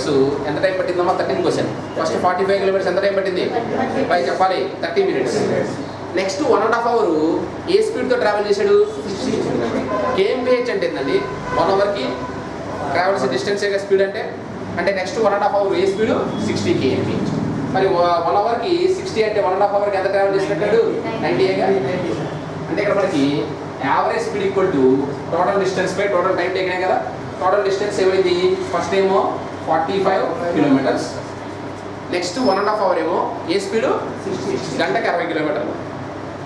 Kilometres ఎంత time పట్టిందమ్మా? 13 question. First 45 kilometres ఎంత time పట్టింది? పై చెప్పాలి 30 మినిట్స్. నెక్స్ట్ 1.5 అవర్ ఏ స్పీడ్తో ట్రావెల్ చేశాడు? కేఎంపీహెచ్ అంటే ఏంటండి? 1 అవర్కి ట్రావెల్స్ డిస్టెన్స్ ఏ స్పీడ్ అంటే నెక్స్ట్ 1.5 అవర్ ఏ స్పీడ్? 60 కేఎంపీహెచ్. మరి 1 అవర్కి 60 అంటే 1.5 అవర్కి ఎంత ట్రావెల్ చేసినట్టు? 90 అంటే ఇక్కడ మనకి average speed equal to total distance by total time టేకనే కదా. టోటల్ డిస్టెన్స్ ఏమైంది? ఫస్ట్ ఏమో 45 కిలోమీటర్స్. నెక్స్ట్ 1.5 అవర్ ఏమో ఏ స్పీడు? గంటకి 60 కిలోమీటర్లు.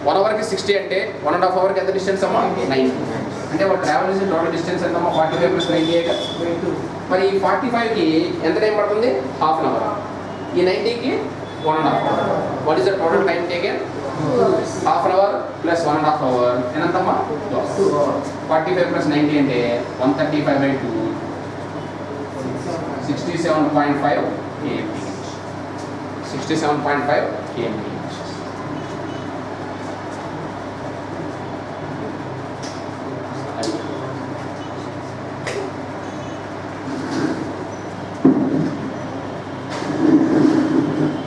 1 అవర్కి 60 అంటే 1.5 అవర్కి ఎంత డిస్టెన్స్ అమ్మా? 90. అంటే వాళ్ళు ట్రావెల్ చేసిన టోటల్ డిస్టెన్స్ ఎంతమ్మా? 45 ప్లస్ 90. మరి 45కి ఎంత టైం పడుతుంది? Half an hour. ఈ 90కి 1.5 hour. What is the total time taken? Half an hour plus 1.5 hour ఎంతమ్మా? 45 ప్లస్ 90 అంటే 135/2 67.5 kmph. 67.5 kmph.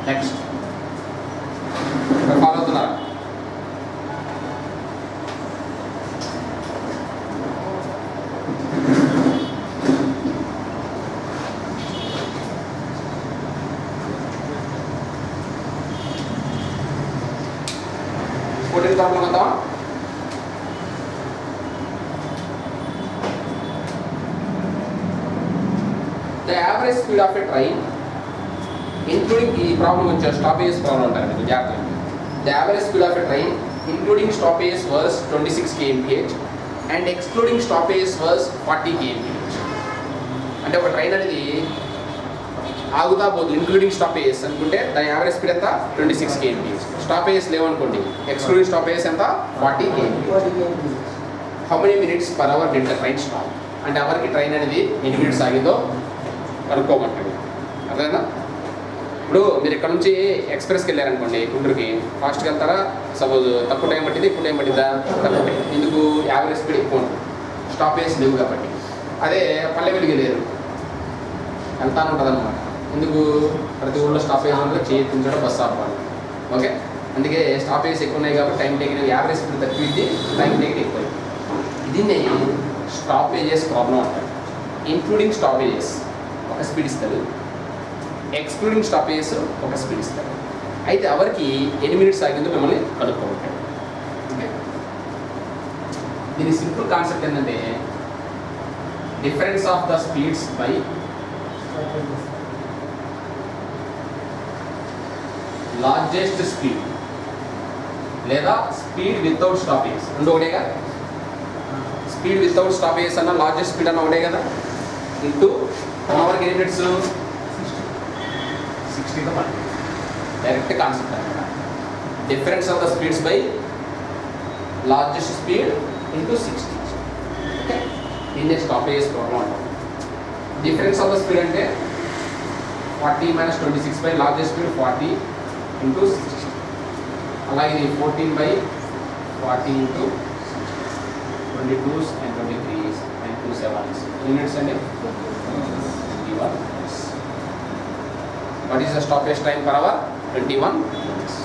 నెక్స్ట్ ఫాలో అవుతున్నారా? ప్రాబ్లం కదా. The average speed of a train including ఈ ప్రాబ్లం వచ్చే స్టాపేజెస్ ప్రాబ్లం ఉంటారండి జాగ్రత్త. The average speed of a train including stoppages was 26 kmph and excluding stoppages was 40 kmph. అంటే ఒక train అనేది ఆగుతా పోతుంది ఇంక్లూడింగ్ స్టాపేజెస్ అనుకుంటే దాని యావరేజ్ స్పీడ్ ఎంత? 26 kmph. స్టాపేజెస్ లేవనుకోండి, ఎక్స్క్లూడింగ్ స్టాపేజెస్ ఎంత? 40 kmph. How many minutes per hour did the train stop? అంటే అవర్కి ట్రైన్ అనేది ఎన్ని మినిట్స్ ఆగిందో కనుక్కోమంటాడు. అర్థమైందా? ఇప్పుడు మీరు ఇక్కడ నుంచి ఎక్స్ప్రెస్కి వెళ్ళారనుకోండి గుంటూరుకి, ఫాస్ట్గా వెళ్తారా? సపోజ్ తక్కువ టైం పట్టింది, ఎక్కువ టైం పట్టిందా? తక్కువ టైం. ఎందుకు? యావరేజ్ స్పీడ్ ఎక్కువ ఉంటుంది, స్టాపేజ్ లేవు కాబట్టి. అదే పల్లె వెలిగి లేరు, వెళ్తాను ఉంటుంది అనమాట. ఎందుకు? ప్రతి ఊళ్ళో స్టాపేజ్ వల్ల చేయించడం బస్సు ఆపాలి. ఓకే, అందుకే స్టాపేజ్ ఎక్కువ ఉన్నాయి కాబట్టి టైం టేకిన యావరేజ్ స్పీడ్ తక్కువైంది, టైం టేకిన ఎక్కువ. దీన్ని స్టాపేజెస్ ప్రాబ్లం అంటారు. ఇంక్లూడింగ్ స్టాపేజెస్ ఒక స్పీడ్ ఇస్తారు, ఎక్స్క్లూడింగ్ స్టాపేజెస్ ఒక స్పీడ్ ఇస్తారు. అయితే అవర్కి ఎన్ని మినిట్స్ ఆగిందో మిమ్మల్ని కనుక్కోమంటాడు. ఓకే, దీని సింపుల్ కాన్సెప్ట్ ఏంటంటే difference of the speeds by largest speed లేదా స్పీడ్ వితౌట్ స్టాపేజెస్. రెండు ఒకటేగా. స్పీడ్ వితౌట్ స్టాపేజెస్ అన్న లార్జెస్ట్ స్పీడ్ అన్న ఒకటే కదా. ఇంటూ 1 అవర్కి ఎన్ని మినిట్స్? 60తో పడుతుంది. డైరెక్ట్ కాన్సెప్ట్ అనమాట. Difference of the speeds by largest speed into 60. Okay, దీన్ని స్టాపేజెస్ ప్రాబ్లం అంటాం. డిఫరెన్స్ ఆఫ్ ద స్పీడ్ అంటే 40 - 26 బై లార్జెస్ట్ స్పీడ్ 40 ఇంటూ 60. అలాగే ఇది 14/40 into 22s and 23s and 2 7s. Units and 21 minutes. What is the stoppage time per hour? 21 minutes.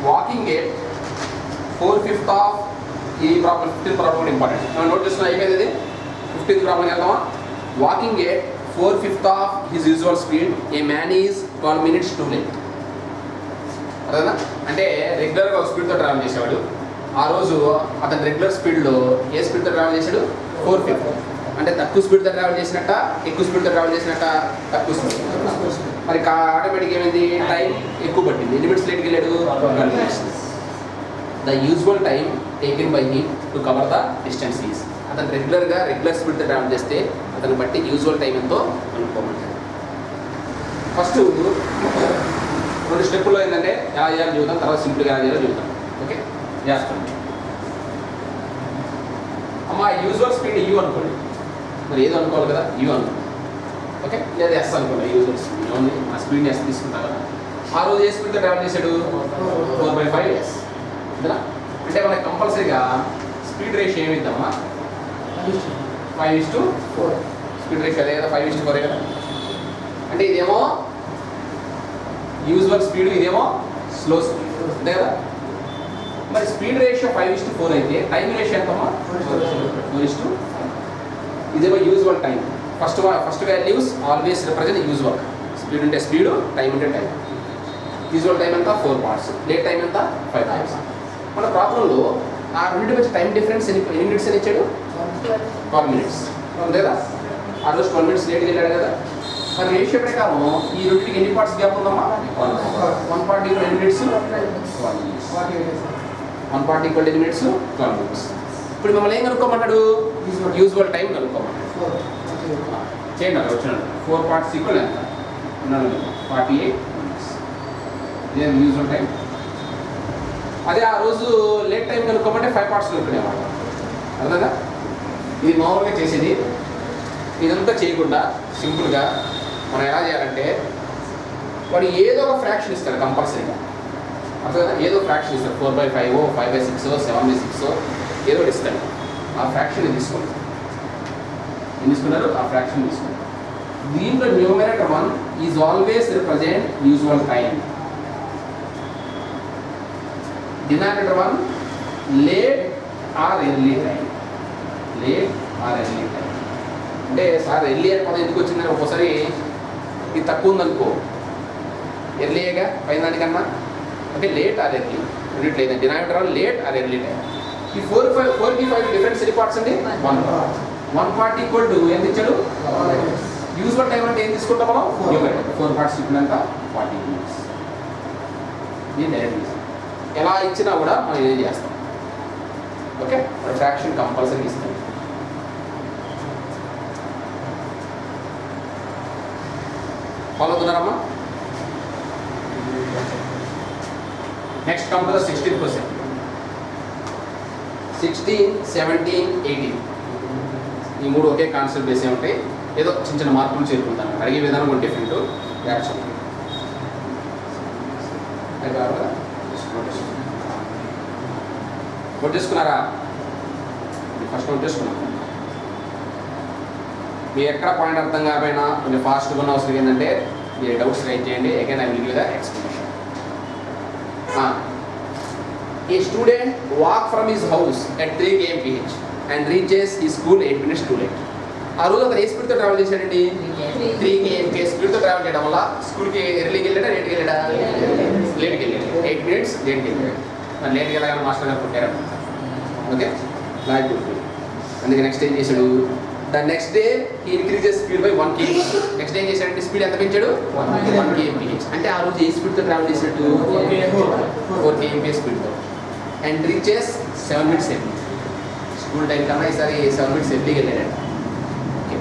Walking at 4/5 of ఈ problem 15th problem important. మనం note చేసుకున్నా అయిపోయింది. ఇది 15th problem వెళ్దామా? Walking at 4/5 of his usual speed A man is 12 minutes too late. అదేనా? అంటే రెగ్యులర్గా ఒక స్పీడ్తో ట్రావెల్ చేసేవాడు. ఆ రోజు అతను రెగ్యులర్ స్పీడ్లో ఏ స్పీడ్తో ట్రావెల్ చేశాడు? 4/5. అంటే తక్కువ స్పీడ్తో ట్రావెల్ చేసినట్ట, ఎక్కువ స్పీడ్తో ట్రావెల్ చేసినట్ట? తక్కువ స్పీడ్. మరి ఆటోమేటిక్ ఏమైంది? టైం ఎక్కువ పట్టింది. ఎన్ని మినిట్స్ లేట్కి వెళ్ళాడు? 12 minutes. The usual time taken by him to cover the distance is. అతను రెగ్యులర్ స్పీడ్తో ట్రావెల్ చేస్తే అతను బట్టి యూజువల్ టైం ఎంతో అనుకోమంటాడు. ఫస్ట్ 2 స్టెప్పుల్లో ఏంటంటే ఎలా చేయాలో చూద్దాం, తర్వాత సింపుల్గా ఎలా చేయాలో చూద్దాం. ఓకే, చేస్తాం. అమ్మ యూజువల్ స్పీడ్ యూ అనుకోండి, మరి ఏదో అనుకోవాలి కదా, యూ అనుకోండి. ఓకే, లేదా ఎస్ అనుకోండి. యూజువల్ స్పీడ్ ఓన్లీ ఆ స్పీడ్ని ఎస్ తీసుకుంటా కదా. ఆ రోజు ఏ స్పీడ్తో ట్రావెల్ చేశాడు? 4/5 ఎస్. అంతేనా? అంటే మనకి కంపల్సరీగా స్పీడ్ రేషియో ఏమిద్దామా? 5:4 స్పీడ్ రేషియో అదే కదా, 5:4 కదా. అంటే ఇదేమో యూజువల్ స్పీడ్, ఇదేమో స్లో స్పీడ్, అంతే కదా. మరి స్పీడ్ రేషియో 5:4 అయితే టైం రేషియో ఎంతమ్మా? 4:5. ఇదేమో usual time. First values always represent usual. Speed ఉంటే స్పీడ్, టైం ఉంటే టైం. యూజువల్ టైం ఎంత? 4 parts. లేట్ టైం ఎంత? 5 parts. మన ప్రాబ్లంలో ఆ రెండింటి మధ్య టైం డిఫరెన్స్ ఎన్ని మినిట్స్ అని ఇచ్చాడు? 12 minutes. లేదా ఆ రోజు 12 minutes లేట్గా వెళ్ళాడు కదా. మరి రేషియో ప్రకారం ఈ రెండింటికి ఎన్ని పార్ట్స్ గ్యాప్ ఉందమ్మా? 1 part equal 10 minutes, 12 minutes. 1 part equal 10 minutes, 12 minutes. ఇప్పుడు మిమ్మల్ని ఏం కనుక్కోమన్నాడు? Usual time కనుక్కోమన్నాడు. చేయండి అక్కడ వచ్చినాడు. 4 parts equal ఎంత? 48 minutes. ఇదే యూజువల్ టైం. అదే ఆ రోజు లేట్ టైం కనుక్కోమంటే 5 parts కనుక్కునేవాడు. అర్థంగా? ఇది మామూలుగా చేసేది. ఇదంతా చేయకుండా సింపుల్గా మనం ఎలా చేయాలంటే, వాడు ఏదో ఒక ఫ్రాక్షన్ ఇస్తాడు కంపల్సరీగా. అర్థం కదా? ఏదో ఫ్రాక్షన్ ఇస్తాడు. 4/5, 5/6, 7/6 ఏదో ఒకటి ఇస్తాడు. ఆ ఫ్రాక్షన్ తీసుకోండి. ఏం తీసుకున్నారు? ఆ ఫ్రాక్షన్ తీసుకున్నారు. దీంట్లో numerator 1 is always represent usual time. Denominator 1 late or early time. Late or early time అంటే సార్ ఎర్లీ అని పదం ఎందుకు వచ్చిందని ఒక్కోసారి ఇది తక్కువ ఉందనుకో, ఎర్లీగా పైన దానికన్నా అంటే లేట్ ఆర్ ఎర్లీ రెండింటి లేదండి. Denominator 1 late or early time. ఈ 4కి 5 డిఫరెన్స్ ఎన్ని పార్ట్స్ అండి? 1 part ఈక్వల్ టు ఎంత ఇచ్చాడు? యూజువల్ టైం అంటే ఏం తీసుకుంటాం మనం? 4 parts ఇచ్చినాక 40 minutes. ఇది డైరెక్ట్ ఎలా ఇచ్చినా కూడా మనం ఏం చేస్తాం. ఓకే, ఫ్రాక్షన్ కంపల్సరీ ఇస్తాం. Follow అవుతున్నారమ్మా? Next come to the 16%. 16, 17, 18 ఈ మూడు ఒకే కాన్సెప్ట్ బేసే ఉంటాయి. ఏదో చిన్న చిన్న మార్పులు చేరుకుంటాను. అడిగే విధానం కొంచెం డిఫరెంట్. యాక్షన్ నోట్ చేసుకున్నారా? ఫస్ట్ నోట్ చేసుకున్నాను. మీరు ఎక్కడ పాయింట్ అర్థం కాకపోయినా కొంచెం ఫాస్ట్గా ఉన్న అవసరం ఏంటంటే మీరు డౌట్స్ రైట్ చేయండి. Again I will give the explanation. A student walk from his house at 3 kmph and reaches his school 8 minutes too late. ఆ రోజు అతను ఏ స్పీడ్తో ట్రావెల్ చేశాడండి? 3 kmph స్పీడ్తో ట్రావెల్ చేయడం వల్ల స్కూల్కి ఎర్లీకి వెళ్ళాడా లేట్కి వెళ్ళాడా? లేట్కి వెళ్ళాడు. 8 minutes లేట్కి వెళ్ళాడు. మరి లేట్కి వెళ్ళగానే మాస్టర్ గారు కొట్టారు. ఓకే, లాగ్ గుర్తుంది. అందుకే నెక్స్ట్ ఏం చేశాడు? The next day he increases speed by 1 kmph. Next day ఏం చేశాడంటే స్పీడ్ ఎంత పెంచాడు? 1 kmph. అంటే ఆ రోజు ఏ స్పీడ్తో ట్రావెల్ చేసినట్టు? 4 kmph స్పీడ్తో. And reaches 7 minutes early. School time కన్నా ఈసారి 7 minutes ఎర్లీకి వెళ్ళాడంట. Okay,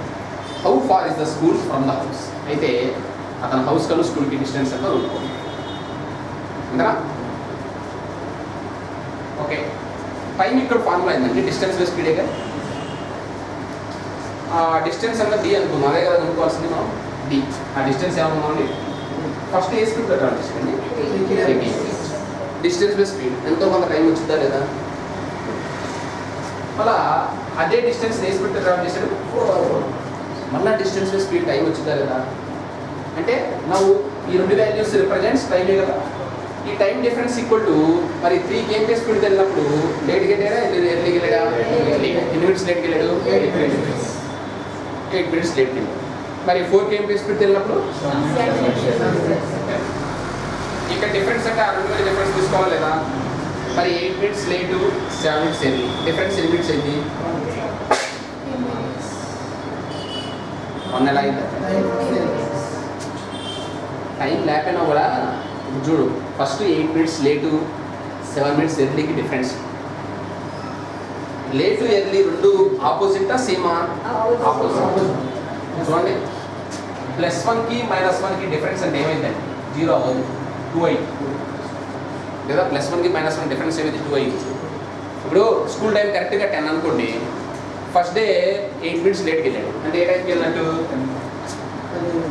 how far is the school from the house? అయితే అతని హౌస్ కన్నా స్కూల్కి డిస్టెన్స్ ఎంత అనుకోండి. అంతేనా? ఓకే, టైం ఇక్కడ ఫార్ములా ఏంటంటే డిస్టెన్స్ బై స్పీడే కదా. ఆ డిస్టెన్స్ అన్న డి అనుకుందాం. అదే కదా అనుకోవాల్సింది మనం. డి ఆ డిస్టెన్స్ ఏమనుకోండి. ఫస్ట్ ఏ స్పీడ్ ట్రావెల్ చేసుకోండి. డిస్టెన్స్ బై స్పీడ్ ఎంతో కొంత టైం వచ్చిందా లేదా? మళ్ళా అదే డిస్టెన్స్ ఏ స్పీడ్ ట్రావెల్ చేశాడు? మళ్ళీ డిస్టెన్స్ బై స్పీడ్ టైం వచ్చిందా లేదా? అంటే నువ్వు ఈ రెండు వాల్యూస్ రిప్రజెంట్స్ టైమే కదా. ఈ టైం డిఫరెన్స్ ఈక్వల్ టు మరి 3 kmph స్పీడ్ వెళ్ళినప్పుడు లేట్కి వెళ్ళాడా ఎర్లీకి వెళ్ళాడా? ఎన్ని మినిట్స్ లేట్కి వెళ్ళాడు? 8 minutes లేట్కి వెళ్ళాడు. మరి 4 kmph స్పీడ్ వెళ్ళినప్పుడు ఇక్కడ డిఫరెన్స్ అంటే ఆ రెండు వేల డిఫరెన్స్ తీసుకోవాలి లేదా? మరి 8 minutes late 7 minutes early. Difference ఎన్ని మినిట్స్ అయింది? 1 ఎలా అయింది? టైం లేకపోయినా కూడా చూడు, first 8 minutes late 7 minutes ఎర్లీకి difference. Late early రెండు ఆపోజిటా సేమా? ఆపోజిట్. చూడండి +1కి -1కి డిఫరెన్స్ అంటే ఏమైందండి? 0 అవ్వదు, 2 అయింది లేదా +1కి -1 డిఫరెన్స్ ఏమైంది? 2 అయింది. ఇప్పుడు స్కూల్ టైం కరెక్ట్గా 10 అనుకోండి, ఫస్ట్ డే 8 minutes లేట్కి వెళ్ళాడు అంటే ఏ టైంకి వెళ్ళినట్టు?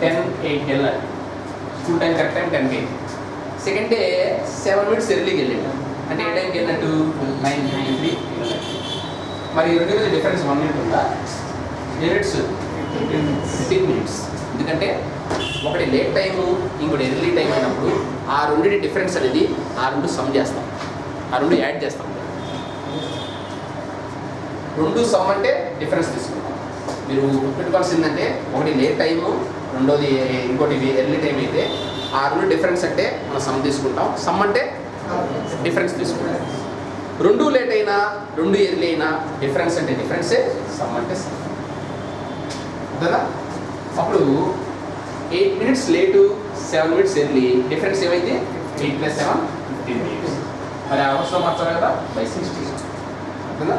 10:08కి వెళ్ళాడు. స్కూల్ టైం కరెక్ట్ టైం 10కి. సెకండ్ డే 7 minutes ఎర్లీకి వెళ్ళాడు అంటే ఏ టైంకి వెళ్ళినట్టు? 9:53. మరి రెండు రోజుల డిఫరెన్స్ 1 minute ఉందా? Minutes 15 minutes. ఎందుకంటే ఒకటి లేట్ టైము ఇంకోటి ఎర్లీ టైం అయినప్పుడు ఆ రెండింటి డిఫరెన్స్ అనేది ఆ రెండు సమ్ చేస్తాం, ఆ రెండు యాడ్ చేస్తాం. రెండు సమ్ అంటే డిఫరెన్స్ తీసుకుంటాం. మీరు గుర్తుపెట్టుకోవాల్సిందంటే ఒకటి లేట్ టైము, రెండోది ఇంకోటి ఎర్లీ టైం అయితే ఆ రెండు డిఫరెన్స్ అంటే మనం సమ్ తీసుకుంటాం, సమ్ అంటే డిఫరెన్స్ తీసుకుంటాం. రెండు లేట్ అయినా రెండు ఎర్లీ అయినా డిఫరెన్స్ అంటే డిఫరెన్సే, సమ్ అంటే సమ్ కదా. అప్పుడు 8 minutes late 7 minutes early difference ఏమైంది? 8 + 7 15 minutes. మరి అవసరం మార్చాలి కదా బై 60 కదా.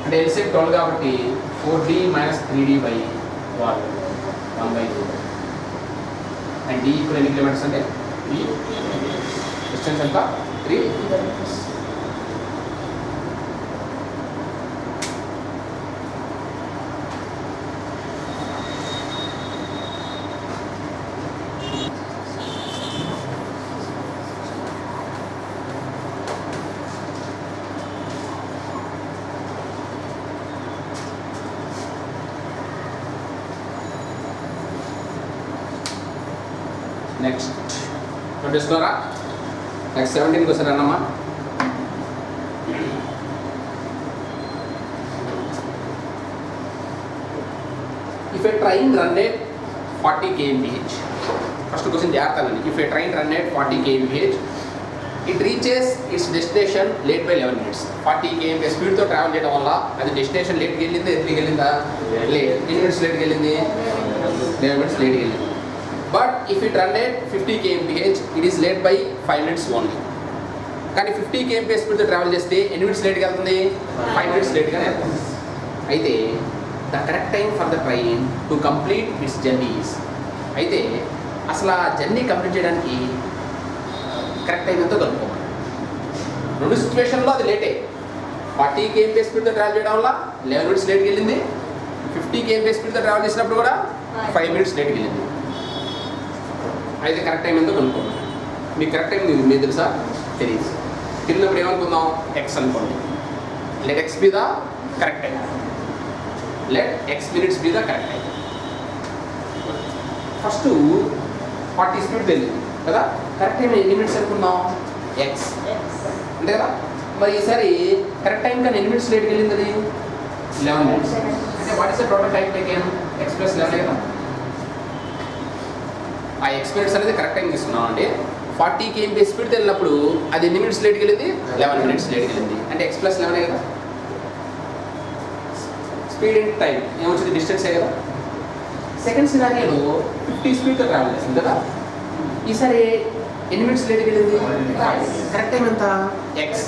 అంటే ఎల్సిఎం 12 కాబట్టి 4D - 3D / 1/2 అండ్ D ఇప్పుడు ఎన్ని కిలోమీటర్స్ అంటే ఈ డిస్టెన్స్ ఎంత? 3 kilometers. నెక్స్ట్ చూసుకోరా. Next 17 question అన్నమ్మా. If A train run at 40 km/h, first question జాగ్రత్తనండి. If A train run at 40 km/h, it reaches it's destination late by 11 minutes. 40 km స్పీడ్తో travel చేయడం వల్ల అది డెస్టినేషన్ లేట్కి వెళ్ళిందా ఎర్లీకి వెళ్ళిందా? లేట్. ఎన్ని మినిట్స్ లేట్కి వెళ్ళింది? 11 minutes లేట్కి వెళ్ళింది. But if it run at 50 km/h, it is late by 5 minutes only. కానీ 50 km స్పీడ్తో ట్రావెల్ చేస్తే ఎన్ని మినిట్స్ లేట్గా వెళ్తుంది? 5 minutes లేట్గానే వెళ్తుంది. అయితే the correct time for the train to complete it's journeys. అయితే అసలు ఆ జర్నీ కంప్లీట్ చేయడానికి కరెక్ట్ టైం ఎంతో కనుక్కోవాలి. రెండు సిచ్యువేషన్లో అది లేటే. 40 km స్పీడ్తో ట్రావెల్ చేయడం వల్ల 11 minutes లేట్కి వెళ్ళింది. 50 km స్పీడ్తో ట్రావెల్ చేసినప్పుడు కూడా 5 minutes లేట్కి వెళ్ళింది. అయితే కరెక్ట్ టైం ఎంతో కనుక్కోండి. మీకు కరెక్ట్ టైం మీకు తెలుసా? తెలియదు. తెలియనప్పుడు ఏమనుకుందాం? ఎక్స్ అనుకోండి. Let X be the correct time. Let X minutes be the correct time. First 40 speed తెలియదు కదా. కరెక్ట్ టైం ఎన్ని మినిట్స్ అనుకుందాం? ఎక్స్ అంతే కదా. మరి ఈసారి కరెక్ట్ టైం కానీ ఎన్ని మినిట్స్ లేట్కి వెళ్ళింది? అది 11 minutes. అంటే what is the total time taken? X + 11 కదా. ఆ ఎక్స్పీరియన్స్ అనేది కరెక్ట్ టైం తీసుకున్నాం అండి. 40 km స్పీడ్ వెళ్ళినప్పుడు అది ఎన్ని మినిట్స్ లేట్కి వెళ్ళింది? 11 minutes లేట్కి వెళ్ళింది. అంటే ఎక్స్ + 11 కదా. స్పీడ్ ఇంటూ టైం ఏమొచ్చింది? డిస్టెన్సే కదా. సెకండ్ సినారియోలో 50 స్పీడ్తో ట్రావెల్ చేస్తుంది కదా. ఈసారి ఎన్ని మినిట్స్ లేట్కి వెళ్ళింది? కరెక్ట్ టైం ఎంత? ఎక్స్.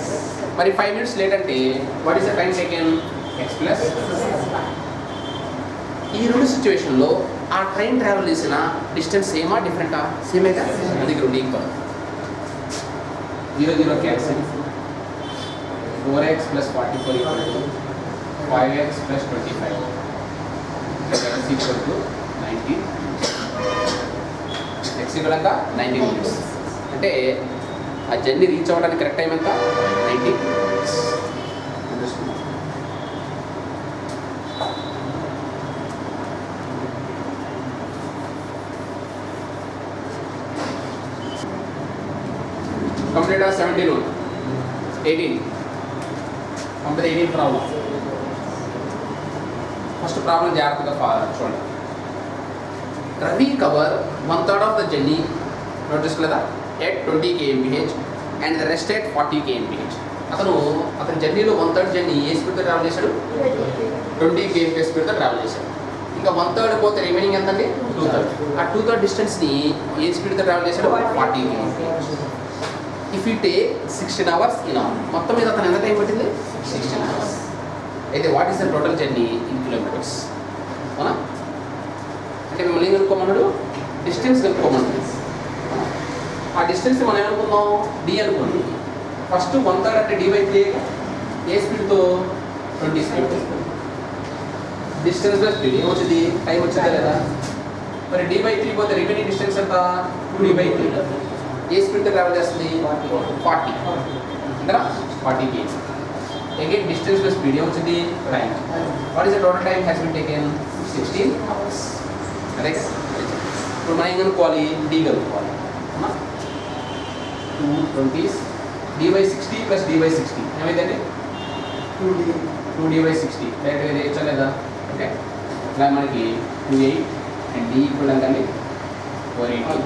మరి 5 minutes లేట్ అంటే what is the time taken? X + ఈ రెండు సిచ్యువేషన్లో ఆ ట్రైన్ ట్రావెల్ చేసిన డిస్టెన్స్ సేమా డిఫరెంటా? సేమే కదా. అందుకే రెండు equal. 0 0 cancel. 4x + 44 = 5x + 25 = 19. x = 19 minutes. అంటే ఆ జర్నీ రీచ్ అవ్వడానికి కరెక్ట్ టైం ఎంత? 19 minutes. Complete 17 18 complete 18 problem. First problem జాగ్రత్తగా చూడండి. Ravi cover 1/3 of the journey notice లేదా at 20 km/h and the rest at 40 km/h. అతని జర్నీలో 1/3 జర్నీ ఏ స్పీడ్తో ట్రావెల్ చేశాడు? 20 km స్పీడ్తో ట్రావెల్ చేశాడు. ఇంకా 1/3 పోతే రిమైనింగ్ ఎంత అండి? 2/3. ఆ 2/3 డిస్టెన్స్ని ఏ స్పీడ్తో ట్రావెల్ చేశాడు? 40 km. If you take 16 hours in all, మొత్తం మీద అతను ఎంత టైం పట్టింది? 16 hours. అయితే what is the total journey in kilometres? అవునా? అంటే మిమ్మల్ని ఏం కనుక్కోమన్నాడు? డిస్టెన్స్ కనుక్కోమన్నాడు. ఆ డిస్టెన్స్ మనం ఏమనుకుందాం? డి అనుకుందాం. ఫస్ట్ 1/3 అంటే d/3 ఏ స్పీడ్తో? 20 స్పీడ్. డిస్టెన్స్ ప్లస్ స్పీడ్ ఏమొచ్చింది? టైం వచ్చిందా లేదా? మరి d/3 పోతే రిమైనింగ్ డిస్టెన్స్ ఎంత? 2d/3. ఏ స్పీడ్తో ట్రావెల్ చేస్తుంది? 40. అంతేనా? 40 km. Again distance plus speed ఏమొచ్చింది? Time. What is the total time has been taken? 16 hours. అదే కదా. ఇప్పుడు మనం ఏం కనుక్కోవాలి? డి కనుక్కోవాలి. 220 d/60 ప్లస్ d/60 ఏమైందండి? 2d/60. డైరెక్ట్గా చేయొచ్చా లేదా? ఓకే. ఇలా మనకి 28 అండ్ డి ఈక్వల్ అండి 480.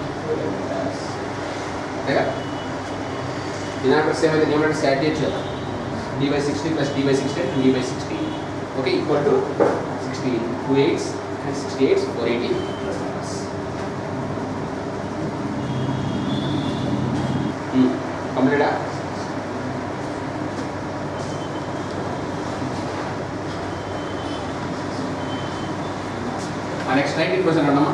అంతేగా? డినామినేటర్స్ ఏమైతే న్యూమరేటర్స్ యాడ్ చేయొచ్చు కదా. d/60 plus d/60 and d/60 okay equal to 16 2 8s and 6 8s 480. కంప్లీటా? Next 19 question అన్నమా.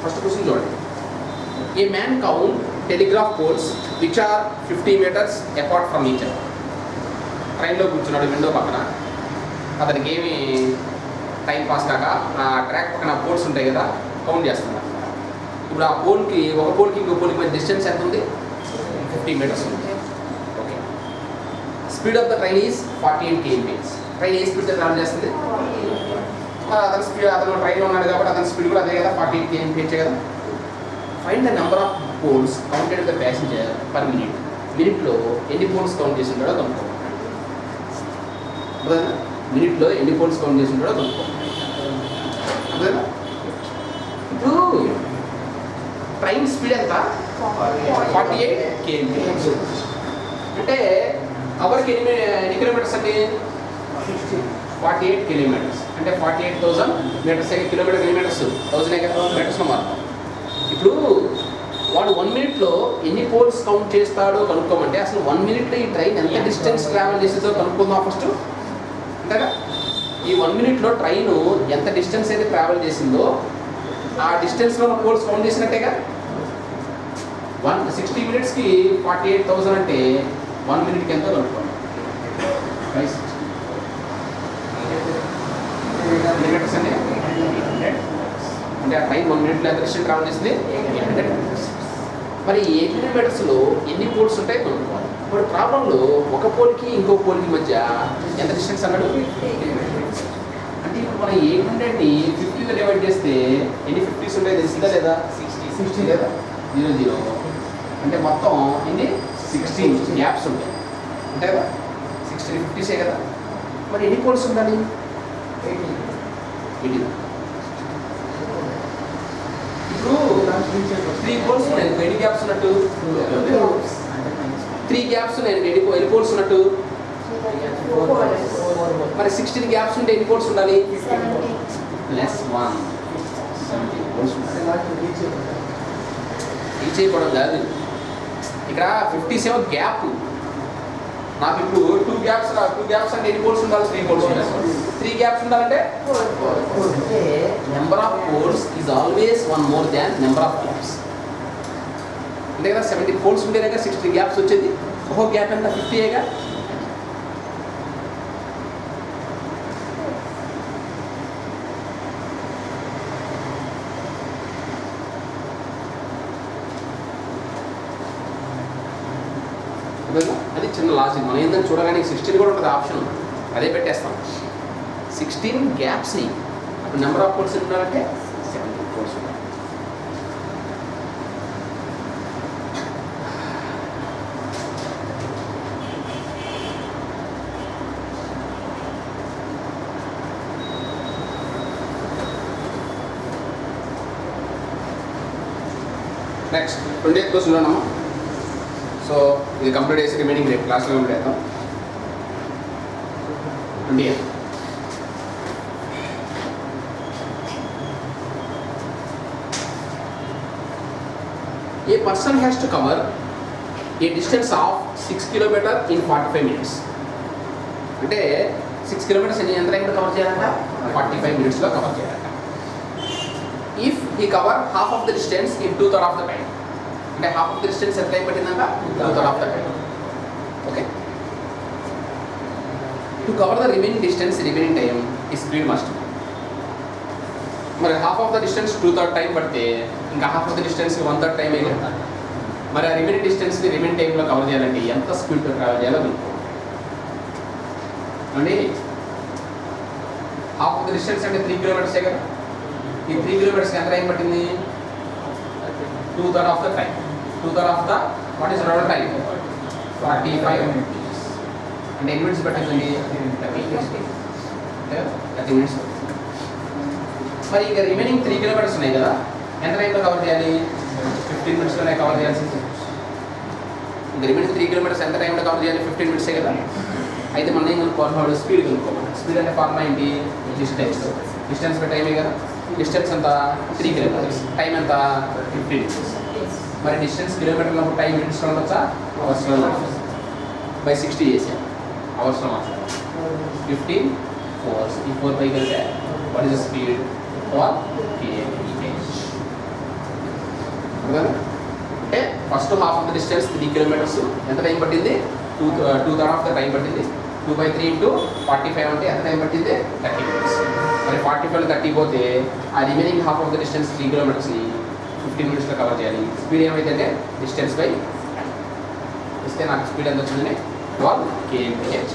ఫస్ట్ క్వశ్చన్ చూడండి. ఏ man count telegraph poles which are 50 meters apart from each other. ట్రైన్లో కూర్చున్నాడు window పక్కన. అతనికి ఏమి టైం పాస్ కాక ఆ ట్రాక్ పక్కన పోల్స్ ఉంటాయి కదా, కౌంట్ చేస్తున్నారు. ఇప్పుడు ఆ పోల్కి ఒక పోల్కి ఇంకో పోల్కి మధ్య డిస్టెన్స్ ఎంత ఉంది? 50 meters ఉంది. Okay. Speed of the train is 48 km. Train ఏ స్పీడ్తో ట్రావెల్ చేస్తుంది? అతని స్పీడ్, అతను ట్రైన్లో ఉన్నాడు కాబట్టి అతని స్పీడ్ కూడా అదే కదా, 48 km కదా. Find the number of poles counted the passenger per minute. మినిట్లో ఎన్ని పోల్స్ కౌంట్ చేసి ఉంటాడో కనుక్కోవాలి. అదేనా? మినిట్లో ఎన్ని పోల్స్ కౌంట్ చేసి ఉంటాడో కనుక్కోవాలి. అదేనా? ఇప్పుడు ట్రైన్ స్పీడ్ ఎంత? 48 km. అంటే అవర్కి ఎన్ని కిలోమీటర్స్ అండి? 48 kilometers. అంటే 48,000 meters. కిలోమీటర్ కిలోమీటర్స్ 1000 మీటర్స్లో మారుతాం. ఇప్పుడు వాడు 1 minute ఎన్ని పోల్స్ కౌంట్ చేస్తాడో కనుక్కోమంటే అసలు 1 minute ఈ ట్రైన్ ఎంత డిస్టెన్స్ ట్రావెల్ చేసేదో కనుక్కుందాం ఫస్ట్. అంతేగా? ఈ 1 minute ట్రైన్ ఎంత డిస్టెన్స్ అయితే ట్రావెల్ చేసిందో ఆ డిస్టెన్స్లో ఉన్న పోల్స్ కౌంట్ చేసినట్టేగా. 60 minutesకి 48,000 అంటే 1 minuteకి ఎంతో కనుక్కోండి. కిలోమీటర్స్ అండి. అంటే ఆ ట్రైన్ 1 minute ఎంత డిస్టెన్స్ ట్రావెల్ చేస్తుంది? 800 meters. మరి 800 metersలో ఎన్ని పోల్స్ ఉంటాయి కనుక్కోవాలి. ఇప్పుడు ప్రాబ్లంలో ఒక పోల్కి ఇంకో పోల్కి మధ్య ఎంత డిస్టెన్స్ అన్నాడు? 50 meters. అంటే ఇప్పుడు మనం 800ని 50తో డివైడ్ చేస్తే ఎన్ని 50s ఉంటాయి తెలిసిందా లేదా? 60 లేదా? 00. అంటే మొత్తం ఎన్ని? 16 గ్యాప్స్ ఉంటాయి. ఉంటాయి కదా? 16 50s కదా. మరి ఎన్ని పోల్స్ ఉండాలి? 18. ఇప్పుడు 3 పోల్స్ ఉన్నాయి. ఎన్ని గ్యాప్స్ ఉన్నట్టు? 3 గ్యాప్స్ ఉన్నాయి. ఎన్ని పోల్స్ ఉన్నట్టు? మరి 16 గ్యాప్స్ ఉంటే ఎన్ని పోల్స్ ఉండాలి? +1 17 పోల్స్ ఉండాలి. రీచ్ అయిపోవడం కాదు. ఇక్కడ 50s ఏమో గ్యాప్. నాకు ఇప్పుడు 2 గ్యాప్స్ అంటే ఎన్ని పోల్స్ ఉండాలి? 3 పోల్స్ ఉండాలి. 3 గ్యాప్స్ ఉండాలంటే number of poles is always 1 more than number of gaps. అంతే కదా? 70 పోల్స్ ఉంటేనే 60 గ్యాప్స్ వచ్చేది. ఒక్కో గ్యాప్ ఎంత? 50ఏగా. అది చిన్న లాజిక్. మనం ఏంటంటే చూడగానే 16 కూడా ఉంటుంది ఆప్షన్, అదే పెట్టేస్తాం. 16 గ్యాప్స్. అప్పుడు నెంబర్ ఆఫ్ పోల్స్ ఉన్నారంటే 70 పోల్స్ ఉన్నాయి. నెక్స్ట్ 28th క్వశ్చన్ ఉన్నాము. సో ఇది కంప్లీట్ చేసి రిమైనింగ్ రేపు క్లాస్లో కంప్లీట్ చేద్దాం. 28 ఏ person has to cover a distance of 6 kilometre in 45 minutes. అంటే 6 kilometers ఎంత టైంలో కవర్ చేయాలంట? 45 minutesలో కవర్ చేయాలంట. If he cover half of the distance in 2/3 of the time. అంటే హాఫ్ ఆఫ్ ద డిస్టెన్స్ ఎంత time పట్టిందంట? 2/3 of the time. Okay, to cover the remaining distance remaining time ఈ speed must. మరి half of the distance 2/3 time పడితే ఇంకా half of the distance 1/3 time కదా. మరి ఆ remaining డిస్టెన్స్ని remaining టైంలో కవర్ చేయాలంటే ఎంత స్పీడ్తో ట్రావెల్ చేయాలో అనుకో అండి. హాఫ్ ఆఫ్ ద డిస్టెన్స్ అంటే 3 kilometers కదా. ఈ 3 kilometers ఎంత టైం పట్టింది? 2/3 of the time. 2/3 of the what is round time? 45 minutes. అంటే ఎన్ని మినిట్స్ పట్టిందండి? 30 minutes. మరి ఇంకా రిమైనింగ్ 3 kilometers ఉన్నాయి కదా, ఎంత టైంలో కవర్ చేయాలి? 15 minutesలోనే కవర్ చేయాల్సింది. ఇంకా రిమైనింగ్ 3 kilometers ఎంత టైంలో కవర్ చేయాలి? 15 minutes కదా. అయితే మనం ఏం కనుక్కోవాలి? స్పీడ్ కనుక్కోవాలి. స్పీడ్ అంటే ఫార్ములా ఏంటి? డిస్టెన్స్. డిస్టెన్స్ బై టైమే కదా. డిస్టెన్స్ ఎంత? 3 kilometers. టైం ఎంత? 15 minutes. మరి డిస్టెన్స్ కిలోమీటర్లో టైం మినిట్స్లో ఉండొచ్చా? అవర్స్లో బై 60 చేసాం. అవర్స్లో మాత్రం 15 4 ఈ 4 పైకి వెళ్తే what is the speed? 12 km/h. అంటే first half of the distance 3 kilometers ఎంత టైం పట్టింది? 2/3 ఆఫ్ ద టైం పట్టింది. 2/3 into 45 అంటే ఎంత టైం పట్టింది? 30 minutes. మరి 45లో 30 పోతే ఆ remaining half of the distance 3 kilometersని 15 minutesలో cover చేయాలి. స్పీడ్ ఏమైతే డిస్టెన్స్ బై ఇస్తే నాకు స్పీడ్ ఎంత వచ్చిందని 12 km/h.